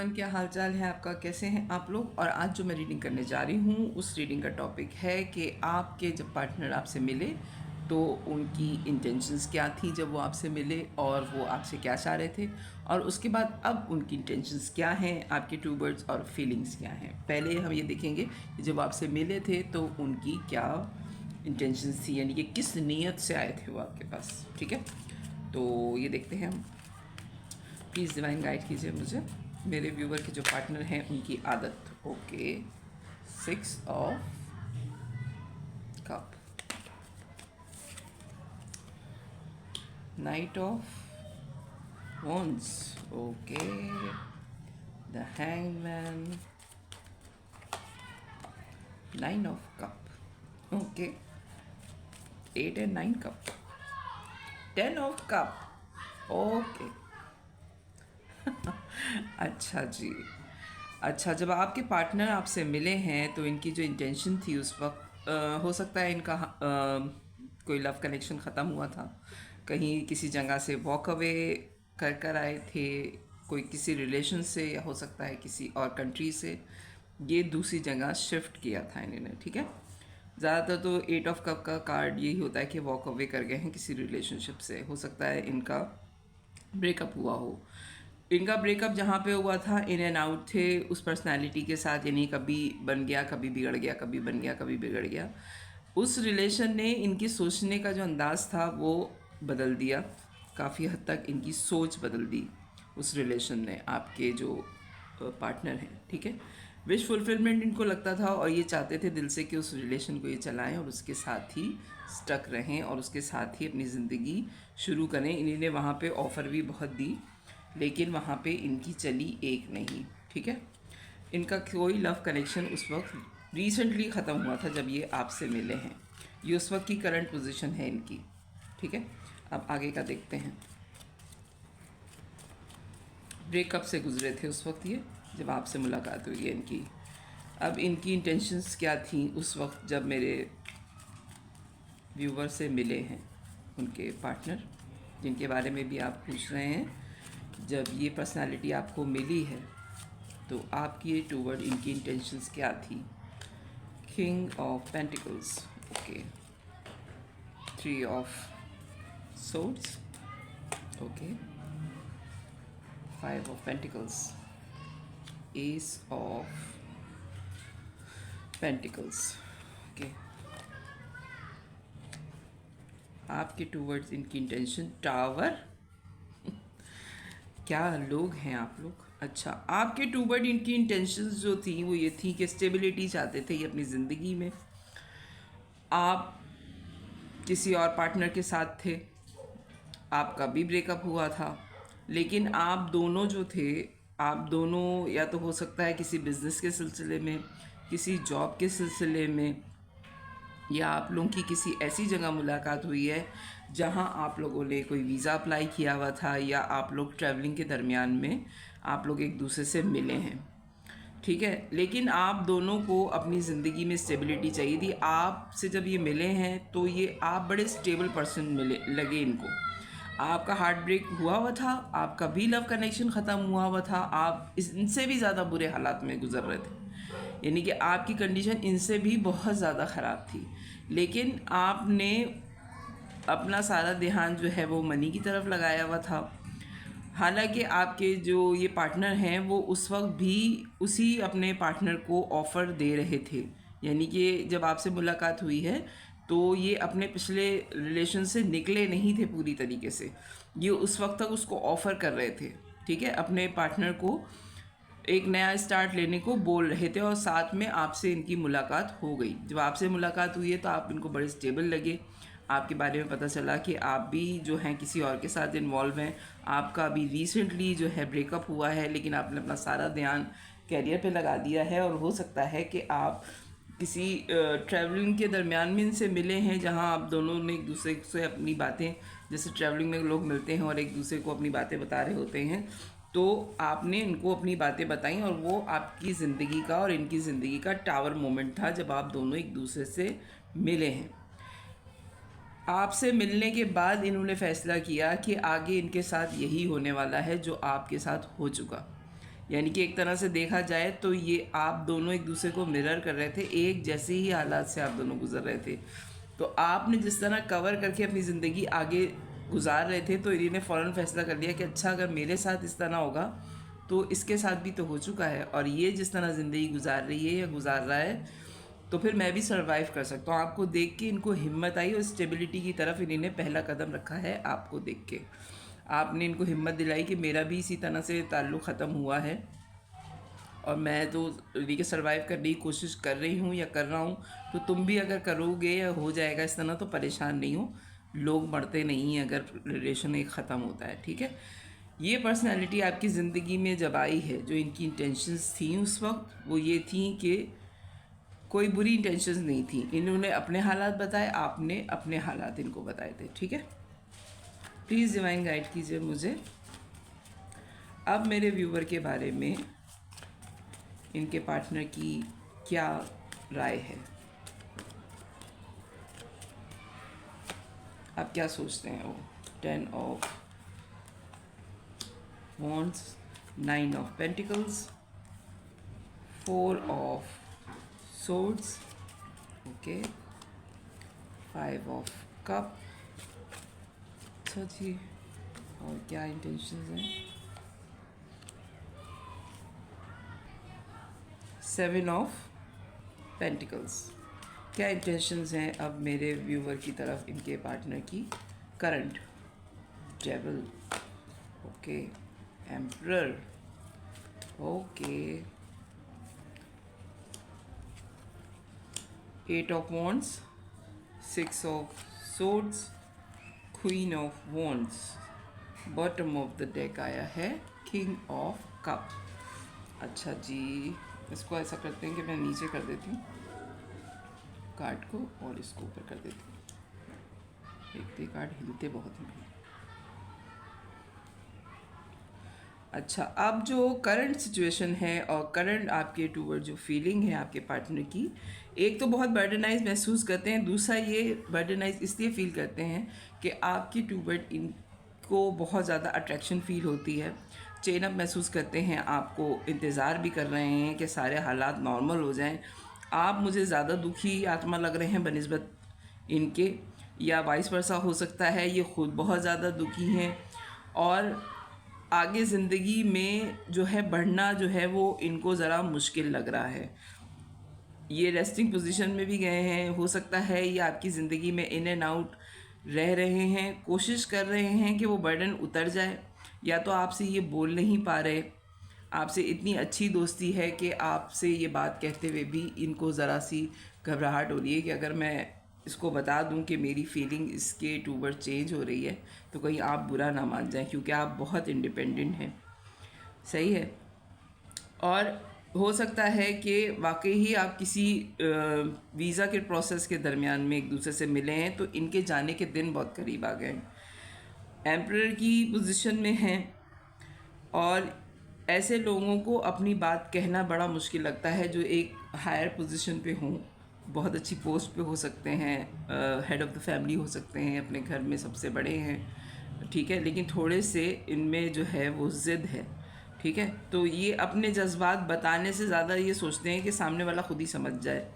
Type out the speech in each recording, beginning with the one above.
Everyone, क्या हालचाल है आपका? कैसे हैं आप लोग? और आज जो मैं रीडिंग करने जा रही हूँ उस रीडिंग का टॉपिक है कि आपके जब पार्टनर आपसे मिले तो उनकी इंटेंशंस क्या थी जब वो आपसे मिले, और वो आपसे क्या चाह रहे थे, और उसके बाद अब उनकी इंटेंशंस क्या हैं, आपके टू वर्ड्स और फीलिंग्स क्या हैं। पहले हम ये देखेंगे कि जब आपसे मिले थे तो उनकी क्या इंटेंशंस थी, यानी कि किस नीयत से आए थे वो आपके पास। ठीक है, तो ये देखते हैं हम। प्लीज़ डिवाइन गाइड कीजिए मुझे, मेरे व्यूवर के जो पार्टनर हैं उनकी आदत। Okay, 6 of cup, night of wands, okay, the hangman, 9 of cup, okay, 8 and 9 cup, 10 of cup, okay. अच्छा जी, अच्छा, जब आपके पार्टनर आपसे मिले हैं तो इनकी जो इंटेंशन थी उस वक्त हो सकता है इनका कोई लव कनेक्शन ख़त्म हुआ था, कहीं किसी जगह से वॉक अवे कर कर आए थे, कोई किसी रिलेशन से, या हो सकता है किसी और कंट्री से ये दूसरी जगह शिफ्ट किया था इन्होंने। ठीक है, ज़्यादातर तो 8 ऑफ कप का कार्ड यही होता है कि वॉक अवे कर गए हैं किसी रिलेशनशिप से। हो सकता है इनका ब्रेकअप हुआ हो। इनका ब्रेकअप जहाँ पे हुआ था, इन एंड आउट थे उस पर्सनालिटी के साथ, यानी कभी बन गया, कभी बिगड़ गया, कभी बन गया, कभी बिगड़ गया। उस रिलेशन ने इनकी सोचने का जो अंदाज़ था वो बदल दिया, काफ़ी हद तक इनकी सोच बदल दी उस रिलेशन ने, आपके जो पार्टनर हैं। ठीक है, विश फुलफिलमेंट इनको लगता था और ये चाहते थे दिल से कि उस रिलेशन को ये चलाएं और उसके साथ ही स्टक रहें और उसके साथ ही अपनी ज़िंदगी शुरू करें। इन्होंने वहाँ पे ऑफ़र भी बहुत दी, लेकिन वहाँ पे इनकी चली एक नहीं। ठीक है, इनका कोई लव कनेक्शन उस वक्त रिसेंटली ख़त्म हुआ था जब ये आपसे मिले हैं। ये उस वक्त की करंट पोजीशन है इनकी। ठीक है, अब आगे का देखते हैं। ब्रेकअप से गुजरे थे उस वक्त ये, जब आपसे मुलाकात हुई है इनकी। अब इनकी इंटेंशंस क्या थी उस वक्त जब मेरे व्यूवर से मिले हैं उनके पार्टनर, जिनके बारे में भी आप पूछ रहे हैं। जब ये पर्सनालिटी आपको मिली है तो आपकी टूवर्ड इनकी इंटेंशंस क्या थी। King of pentacles, okay, 3 of swords, okay, 5 of pentacles, S of pentacles, okay. आपके टूवर्ड्स इनकी इंटेंशन, टावर। क्या लोग हैं आप लोग। अच्छा, आपके टूवर्ड इनकी इंटेंशंस जो थी वो ये थी कि स्टेबिलिटी चाहते थे ये अपनी ज़िंदगी में। आप किसी और पार्टनर के साथ थे, आपका भी ब्रेकअप हुआ था, लेकिन आप दोनों जो थे, आप दोनों या तो हो सकता है किसी बिज़नेस के सिलसिले में, किसी जॉब के सिलसिले में, या आप लोगों की किसी ऐसी जगह मुलाकात हुई है जहां आप लोगों ने कोई वीज़ा अप्लाई किया हुआ था, या आप लोग ट्रैवलिंग के दरमियान में आप लोग एक दूसरे से मिले हैं। ठीक है, लेकिन आप दोनों को अपनी ज़िंदगी में स्टेबिलिटी चाहिए थी। आपसे जब ये मिले हैं तो ये आप बड़े स्टेबल पर्सन मिले लगे इनको। आपका हार्ट ब्रेक हुआ था, आपका भी लव कनेक्शन ख़त्म हुआ था, आप इनसे भी ज़्यादा बुरे हालात में गुजर रहे थे, यानी कि आपकी कंडीशन इनसे भी बहुत ज़्यादा ख़राब थी। लेकिन आपने अपना सारा ध्यान जो है वो मनी की तरफ लगाया हुआ था। हालांकि आपके जो ये पार्टनर हैं वो उस वक्त भी उसी अपने पार्टनर को ऑफ़र दे रहे थे, यानी कि जब आपसे मुलाकात हुई है तो ये अपने पिछले रिलेशन से निकले नहीं थे पूरी तरीके से, ये उस वक्त तक उसको ऑफ़र कर रहे थे। ठीक है, अपने पार्टनर को एक नया स्टार्ट लेने को बोल रहे थे, और साथ में आपसे इनकी मुलाकात हो गई। जब आपसे मुलाकात हुई है तो आप इनको बड़े स्टेबल लगे, आपके बारे में पता चला कि आप भी जो हैं किसी और के साथ इन्वॉल्व हैं, आपका अभी रिसेंटली जो है ब्रेकअप हुआ है, लेकिन आपने अपना सारा ध्यान कैरियर पे लगा दिया है। और हो सकता है कि आप किसी ट्रैवलिंग के दरमियान में इनसे मिले हैं, जहां आप दोनों ने एक दूसरे से अपनी बातें, जैसे ट्रैवलिंग में लोग मिलते हैं और एक दूसरे को अपनी बातें बता रहे होते हैं, तो आपने इनको अपनी बातें बताई, और वो आपकी ज़िंदगी का और इनकी ज़िंदगी का टावर मोमेंट था जब आप दोनों एक दूसरे से मिले हैं। आपसे मिलने के बाद इन्होंने फ़ैसला किया कि आगे इनके साथ यही होने वाला है जो आपके साथ हो चुका, यानी कि एक तरह से देखा जाए तो ये आप दोनों एक दूसरे को मिरर कर रहे थे, एक जैसे ही हालात से आप दोनों गुजर रहे थे। तो आपने जिस तरह कवर करके अपनी ज़िंदगी आगे गुजार रहे थे, तो इन्हीं ने फ़ौरन फैसला कर लिया कि अच्छा अगर मेरे साथ इस तरह होगा तो इसके साथ भी तो हो चुका है, और ये जिस तरह ज़िंदगी गुजार रही है या गुजार रहा है तो फिर मैं भी सर्वाइव कर सकता हूँ। आपको देख के इनको हिम्मत आई और स्टेबिलिटी की तरफ इन्हीं ने पहला कदम रखा है। आपको देख के आपने इनको हिम्मत दिलाई कि मेरा भी इसी तरह से ताल्लुक़ ख़त्म हुआ है और मैं तो देखिए सर्वाइव करने की कोशिश कर रही हूँ या कर रहा हूँ, तो तुम भी अगर करोगे या हो जाएगा इस तरह तो परेशान नहीं हो। लोग मरते नहीं हैं अगर रिलेशन एक ख़त्म होता है, ठीक है। ये पर्सनैलिटी आपकी ज़िंदगी में जब आई है, जो इनकी इंटेंशंस थी उस वक्त वो ये थी कि कोई बुरी इंटेंशंस नहीं थी। इन्होंने अपने हालात बताए, आपने अपने हालात इनको बताए थे, ठीक है। प्लीज़ डिवाइन गाइड कीजिए मुझे अब मेरे व्यूवर के बारे में इनके पार्टनर की क्या राय है, आप क्या सोचते हैं वो। 10 of wands, 9 of pentacles, 4 of swords, okay, 5 of cup. अच्छा जी, और क्या इंटेंशंस हैं। 7 ऑफ पेंटिकल्स। क्या इंटेंशंस हैं अब मेरे व्यूवर की तरफ इनके पार्टनर की current. Devil, okay, emperor, okay, 8 of wands, 6 of swords, queen of wands. Bottom of the deck आया है किंग ऑफ कप। अच्छा जी, इसको ऐसा करते हैं कि मैं नीचे कर देती हूँ कार्ड को और इसको ऊपर कर देती हूँ। देखते कार्ड हिलते बहुत हैं। अच्छा, अब जो करंट सिचुएशन है और करंट आपके टूवर्ड जो फीलिंग है आपके पार्टनर की, एक तो बहुत बर्डनाइज महसूस करते हैं, दूसरा ये बर्डनाइज इसलिए फील करते हैं कि आपकी टूवर्ड इनको बहुत ज़्यादा अट्रैक्शन फील होती है, चेन अप महसूस करते हैं, आपको इंतज़ार भी कर रहे हैं कि सारे हालात नॉर्मल हो जाएं। आप मुझे ज़्यादा दुखी आत्मा लग रहे हैं बनिस्बत इनके, या वाइस वर्सा हो सकता है ये खुद बहुत ज़्यादा दुखी हैं और आगे ज़िंदगी में जो है बढ़ना जो है वो इनको ज़रा मुश्किल लग रहा है। ये रेस्टिंग पोजीशन में भी गए हैं, हो सकता है ये आपकी ज़िंदगी में इन एंड आउट रह रहे हैं, कोशिश कर रहे हैं कि वो बर्डन उतर जाए, या तो आपसे ये बोल नहीं पा रहे। आपसे इतनी अच्छी दोस्ती है कि आपसे ये बात कहते हुए भी इनको ज़रा सी घबराहट हो रही है कि अगर मैं इसको बता दूं कि मेरी फीलिंग इसके टूवर्ड चेंज हो रही है तो कहीं आप बुरा ना मान जाएं, क्योंकि आप बहुत इंडिपेंडेंट हैं, सही है। और हो सकता है कि वाकई ही आप किसी वीज़ा के प्रोसेस के दरमियान में एक दूसरे से मिले हैं, तो इनके जाने के दिन बहुत करीब आ गए हैं। एम्परर की पोजीशन में हैं और ऐसे लोगों को अपनी बात कहना बड़ा मुश्किल लगता है जो एक हायर पोजीशन पे हों, बहुत अच्छी पोस्ट पे हो सकते हैं, हेड ऑफ़ द फैमिली हो सकते हैं, अपने घर में सबसे बड़े हैं, ठीक है, लेकिन थोड़े से इनमें जो है वो ज़िद है, ठीक है। तो ये अपने जज्बात बताने से ज़्यादा ये सोचते हैं कि सामने वाला खुद ही समझ जाए।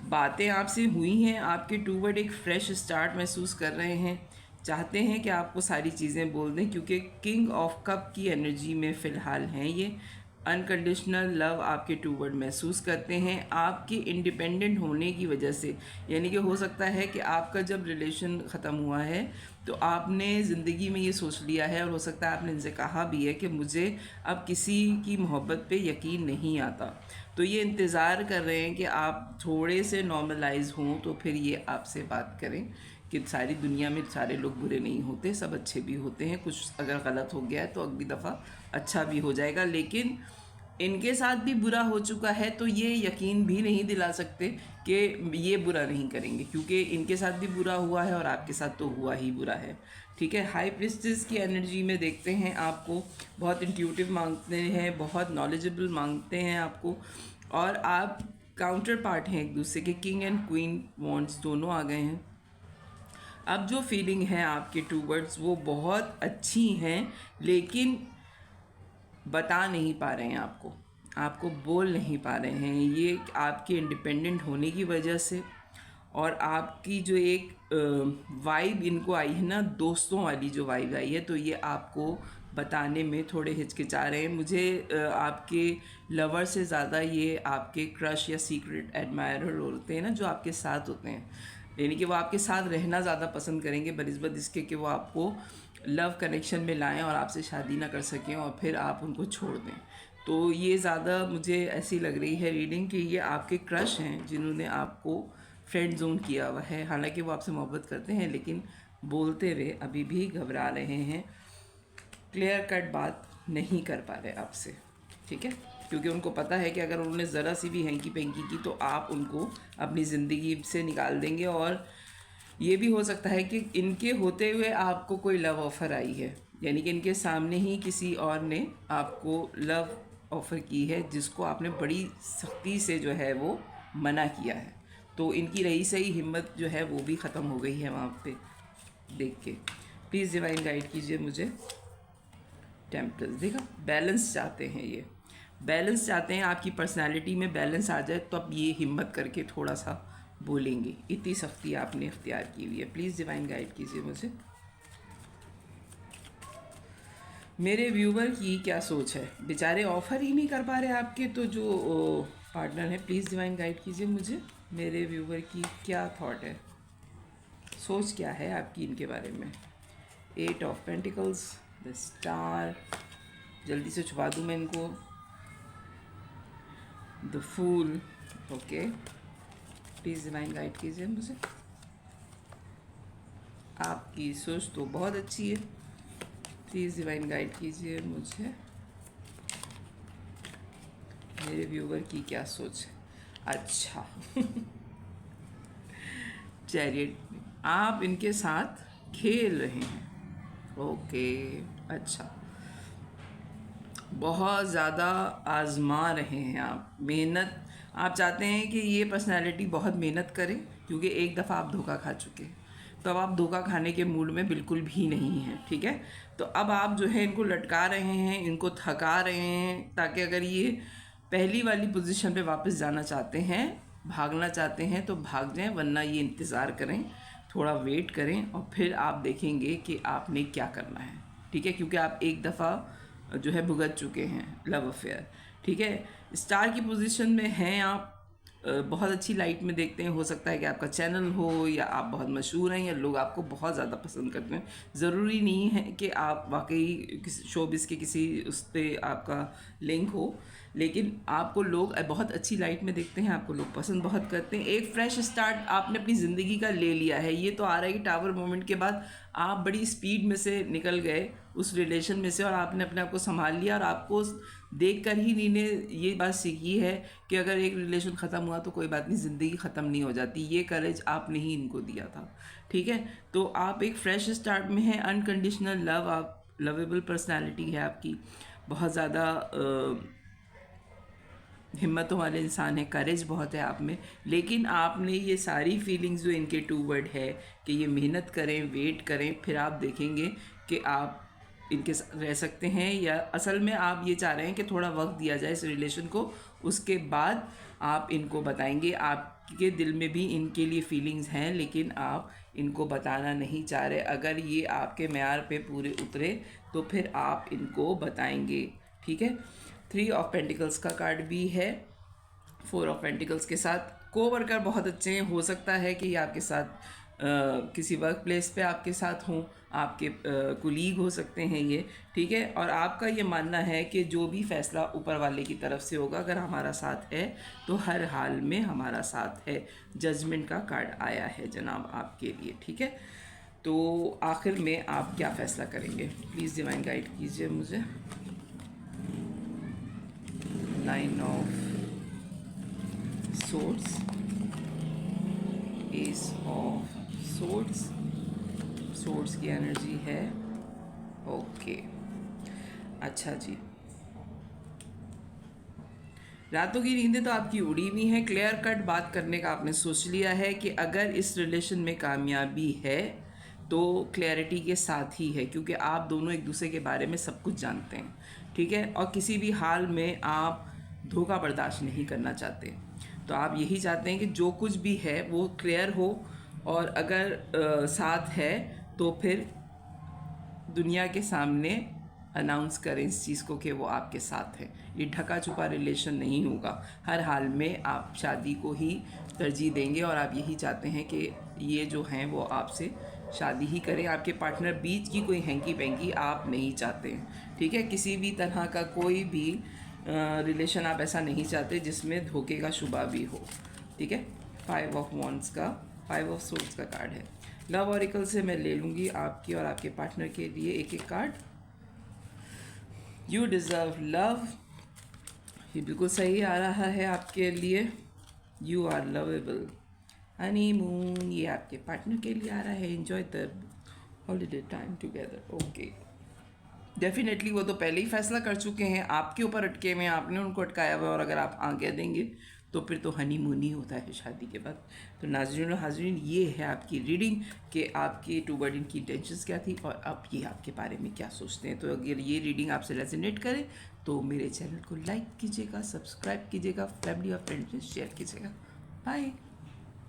बातें आपसे हुई हैं, आपके टूवर्ड एक फ़्रेश स्टार्ट महसूस कर रहे हैं, चाहते हैं कि आपको सारी चीज़ें बोल दें, क्योंकि किंग ऑफ कप की एनर्जी में फ़िलहाल हैं ये। अनकंडीशनल लव आपके टूवर्ड महसूस करते हैं आपके इंडिपेंडेंट होने की वजह से। यानी कि हो सकता है कि आपका जब रिलेशन ख़त्म हुआ है तो आपने ज़िंदगी में ये सोच लिया है, और हो सकता है आपने इनसे कहा भी है कि मुझे अब किसी की मोहब्बत पे यकीन नहीं आता। तो ये इंतज़ार कर रहे हैं कि आप थोड़े से नॉर्मलाइज हों तो फिर ये आपसे बात करें कि सारी दुनिया में सारे लोग बुरे नहीं होते, सब अच्छे भी होते हैं, कुछ अगर गलत हो गया है तो अगली दफ़ा अच्छा भी हो जाएगा। लेकिन इनके साथ भी बुरा हो चुका है तो ये यकीन भी नहीं दिला सकते कि ये बुरा नहीं करेंगे, क्योंकि इनके साथ भी बुरा हुआ है और आपके साथ तो हुआ ही बुरा है, ठीक है। हाई प्रिस्टेस की एनर्जी में देखते हैं आपको, बहुत इंट्यूटिव मांगते हैं, बहुत नॉलेजेबल मांगते हैं आपको, और आप काउंटर पार्ट हैं एक दूसरे के। किंग एंड क्वीन वॉन्ड्स दोनों आ गए हैं। अब जो फीलिंग है आपके टूवर्ड्स वो बहुत अच्छी हैं, लेकिन बता नहीं पा रहे हैं आपको, आपको बोल नहीं पा रहे हैं। ये आपके इंडिपेंडेंट होने की वजह से और आपकी जो एक वाइब इनको आई है ना, दोस्तों वाली जो वाइब आई है, तो ये आपको बताने में थोड़े हिचकिचा रहे हैं। मुझे आपके लवर से ज़्यादा ये आपके क्रश या सीक्रेट एडमायरर होते हैं ना, जो आपके साथ होते हैं, यानी कि वो आपके साथ रहना ज़्यादा पसंद करेंगे बनिस्बत इसके कि वो आपको लव कनेक्शन में लाएं और आपसे शादी ना कर सकें और फिर आप उनको छोड़ दें। तो ये ज़्यादा मुझे ऐसी लग रही है रीडिंग कि ये आपके क्रश हैं जिन्होंने आपको फ्रेंड जोन किया हुआ है। हालांकि वो आपसे मोहब्बत करते हैं लेकिन बोलते हुए अभी भी घबरा रहे हैं, क्लियर कट बात नहीं कर पा रहे आपसे, ठीक है, क्योंकि उनको पता है कि अगर उन्होंने ज़रा सी भी हैंकी पेंकी की तो आप उनको अपनी ज़िंदगी से निकाल देंगे। और ये भी हो सकता है कि इनके होते हुए आपको कोई लव ऑफ़र आई है, यानी कि इनके सामने ही किसी और ने आपको लव ऑफ़र की है जिसको आपने बड़ी सख्ती से जो है वो मना किया है। तो इनकी रही सही हिम्मत जो है वो भी ख़त्म हो गई है वहाँ पे देख के। प्लीज़ डिवाइन गाइड कीजिए मुझे। टेम्पल्स, देखा, बैलेंस चाहते हैं, ये बैलेंस चाहते हैं, आपकी पर्सनालिटी में बैलेंस आ जाए तो अब ये हिम्मत करके थोड़ा सा बोलेंगे। इतनी सख्ती आपने इख्तियार की हुई है। प्लीज़ डिवाइन गाइड कीजिए मुझे। मेरे व्यूवर की क्या सोच है, बेचारे ऑफ़र ही नहीं कर पा रहे आपके तो जो पार्टनर है। प्लीज़ डिवाइन गाइड कीजिए मुझे, मेरे व्यूवर की क्या थॉट है, सोच क्या है आपकी इनके बारे में। 8 ऑफ पेंटिकल्स, द स्टार, जल्दी से छुपा दूँ मैं इनको, the fool, okay. Please divine guide कीजिए मुझे। आपकी सोच तो बहुत अच्छी है, प्लीज़ डिवाइन गाइड कीजिए मुझे, मेरे व्यूवर की क्या सोच है। अच्छा चैरियट, आप इनके साथ खेल रहे हैं, ओके, अच्छा, बहुत ज़्यादा आजमा रहे हैं आप, मेहनत आप चाहते हैं कि ये पर्सनालिटी बहुत मेहनत करे, क्योंकि एक दफ़ा आप धोखा खा चुके हैं, तो अब आप धोखा खाने के मूड में बिल्कुल भी नहीं हैं, ठीक है। तो अब आप जो है इनको लटका रहे हैं, इनको थका रहे हैं, ताकि अगर ये पहली वाली पोजीशन पे वापस जाना चाहते हैं, भागना चाहते हैं तो भाग जाएं, वरना ये इंतज़ार करें, थोड़ा वेट करें और फिर आप देखेंगे कि आपने क्या करना है, ठीक है, क्योंकि आप एक दफ़ा जो है भुगत चुके हैं लव अफेयर, ठीक है। स्टार की पोजीशन में हैं आप, बहुत अच्छी लाइट में देखते हैं, हो सकता है कि आपका चैनल हो या आप बहुत मशहूर हैं या लोग आपको बहुत ज़्यादा पसंद करते हैं। ज़रूरी नहीं है कि आप वाकई किसी शोबिस के किसी उस पर आपका लिंक हो, लेकिन आपको लोग बहुत अच्छी लाइट में देखते हैं, आपको लोग पसंद बहुत करते हैं। एक फ्रेश स्टार्ट आपने अपनी ज़िंदगी का ले लिया है। ये तो आ रहा है कि टावर मोमेंट के बाद आप बड़ी स्पीड में से निकल गए उस रिलेशन में से और आपने अपने आप को संभाल लिया, और आपको देख कर ही नी ने ये बात सीखी है कि अगर एक रिलेशन ख़त्म हुआ तो कोई बात नहीं, ज़िंदगी ख़त्म नहीं हो जाती। ये करेज आपने ही इनको दिया था, ठीक है। तो आप एक फ्रेश स्टार्ट में हैं, अनकंडीशनल लव, आप लवेबल पर्सनालिटी है आपकी, बहुत ज़्यादा हिम्मतों वाले इंसान है, करेज बहुत है आप में, लेकिन आपने ये सारी फीलिंग्स जो इनके टूवर्ड है कि ये मेहनत करें, वेट करें, फिर आप देखेंगे कि आप इनके साथ रह सकते हैं, या असल में आप ये चाह रहे हैं कि थोड़ा वक्त दिया जाए इस रिलेशन को, उसके बाद आप इनको बताएंगे। आपके दिल में भी इनके लिए फीलिंग्स हैं लेकिन आप इनको बताना नहीं चाह रहे। अगर ये आपके मेयार पे पूरे उतरे तो फिर आप इनको बताएंगे, ठीक है। 3 ऑफ पेंटिकल्स का कार्ड भी है, 4 ऑफ पेंटिकल्स के साथ कोवर्कर बहुत अच्छे हैं। हो सकता है कि ये आपके साथ किसी वर्क प्लेस पे आपके साथ हों, आपके कुलीग हो सकते हैं ये, ठीक है। और आपका ये मानना है कि जो भी फ़ैसला ऊपर वाले की तरफ से होगा, अगर हमारा साथ है तो हर हाल में हमारा साथ है। जजमेंट का कार्ड आया है जनाब आपके लिए, ठीक है। तो आखिर में आप क्या फ़ैसला करेंगे, प्लीज़ डिवाइन गाइड कीजिए मुझे। 9 of swords, S of swords, swords की एनर्जी है, ओके। अच्छा जी, रातों की नींदें तो आपकी उड़ी हुई हैं। क्लियर कट बात करने का आपने सोच लिया है कि अगर इस रिलेशन में कामयाबी है तो क्लैरिटी के साथ ही है, क्योंकि आप दोनों एक दूसरे के बारे में सब कुछ जानते हैं, ठीक है, और किसी भी हाल में आप धोखा बर्दाश्त नहीं करना चाहते। तो आप यही चाहते हैं कि जो कुछ भी है वो क्लियर हो, और अगर साथ है तो फिर दुनिया के सामने अनाउंस करें इस चीज़ को कि वो आपके साथ है। ये ढका छुपा रिलेशन नहीं होगा, हर हाल में आप शादी को ही तरजीह देंगे, और आप यही चाहते हैं कि ये जो हैं वो आपसे शादी ही करें। आपके पार्टनर बीच की कोई हैंकी पैंकी आप नहीं चाहते हैं, ठीक है। किसी भी तरह का कोई भी रिलेशन आप ऐसा नहीं चाहते जिसमें धोखे का शुबा भी हो, ठीक है। 5 ऑफ वॉन्ड्स का 5 ऑफ सोर्ड्स का कार्ड है। लव ऑरिकल से मैं ले लूँगी आपकी और आपके पार्टनर के लिए एक एक कार्ड। यू डिज़र्व लव, ये बिल्कुल सही आ रहा है आपके लिए। यू आर लवेबल, हनीमून ये आपके पार्टनर के लिए आ रहा है। Enjoy the holiday time together. Okay, definitely वो तो पहले ही फैसला कर चुके हैं, आपके ऊपर अटके हुए हैं, आपने उनको अटकाया हुआ है, और अगर आप आगे देंगे तो फिर तो हनीमून ही होता है शादी के बाद। तो नाज़रीन और हाज़रीन, ये है आपकी रीडिंग कि आपके टू बर्ड की इंटेंशंस क्या थी और अब ये आपके बारे में क्या सोचते हैं। तो अगर ये रीडिंग आपसे रेजोनेट करे तो मेरे चैनल को लाइक कीजिएगा, सब्सक्राइब कीजिएगा, फैमिली और फ्रेंड्स में शेयर कीजिएगा। बाय।